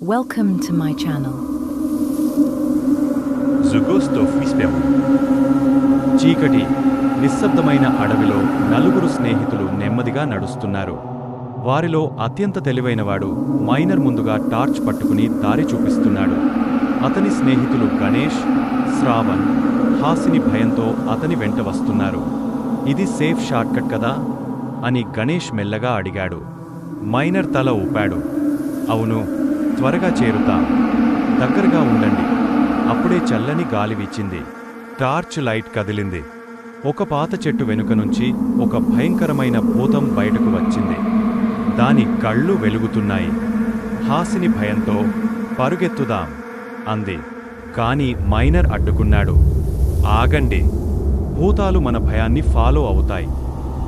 Welcome to my channel. The Ghost of Whisperer. చీకటి నిశ్శబ్దమైన అడవిలో నలుగురు స్నేహితులు నెమ్మదిగా నడుస్తున్నారు. వారిలో అత్యంత తెలివైనవాడు మైనర్ ముందుగా టార్చ్ పట్టుకుని దారి చూపిస్తున్నాడు. అతని స్నేహితులు గణేష్, శ్రావణ్, హాసిని భయంతో అతని వెంట వస్తున్నారు. ఇది సేఫ్ షార్ట్కట్ కదా అని గణేష్ మెల్లగా అడిగాడు. మైనర్ తల ఊపాడు. అవును, త్వరగా చేరుతాం, దగ్గరగా ఉండండి. అప్పుడే చల్లని గాలి వీచింది. టార్చ్ లైట్ కదిలింది. ఒక పాత చెట్టు వెనుక నుంచి ఒక భయంకరమైన భూతం బయటకు వచ్చింది. దాని కళ్ళు వెలుగుతున్నాయి. హాసిని భయంతో పరుగెత్తుదాం అంది. కాని మైనర్ అడ్డుకున్నాడు. ఆగండి, భూతాలు మన భయాన్ని ఫాలో అవుతాయి.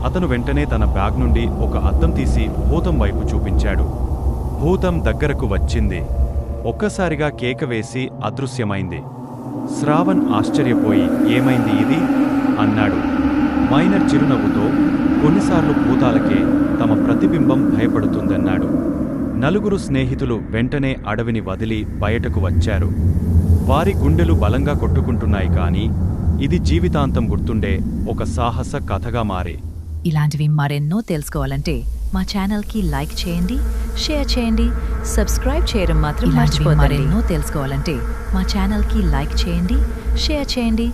అతను వెంటనే తన బ్యాగ్ నుండి ఒక అద్దం తీసి భూతం వైపు చూపించాడు. భూతం దగ్గరకు వచ్చింది. ఒక్కసారిగా కేక వేసి అదృశ్యమైంది. శ్రావణ్ ఆశ్చర్యపోయి ఏమైంది ఇది అన్నాడు. మైనర్ చిరునవ్వుతో కొన్నిసార్లు భూతాలకే తమ ప్రతిబింబం భయపడుతుందన్నాడు. నలుగురు స్నేహితులు వెంటనే అడవిని వదిలి బయటకు వచ్చారు. వారి గుండెలు బలంగా కొట్టుకుంటున్నాయి. కానీ ఇది జీవితాంతం గుర్తుండే ఒక సాహస కథగా మారి. ఇలాంటివి మరెన్నో తెలుసుకోవాలంటే మా ఛానల్కి లైక్ చేయండి, షేర్ చేయండి, సబ్స్క్రైబ్ చేయడం మాత్రం మర్చిపోవద్దు. మరెన్నో తెలుసుకోవాలంటే మా ఛానల్కి లైక్ చేయండి, షేర్ చేయండి,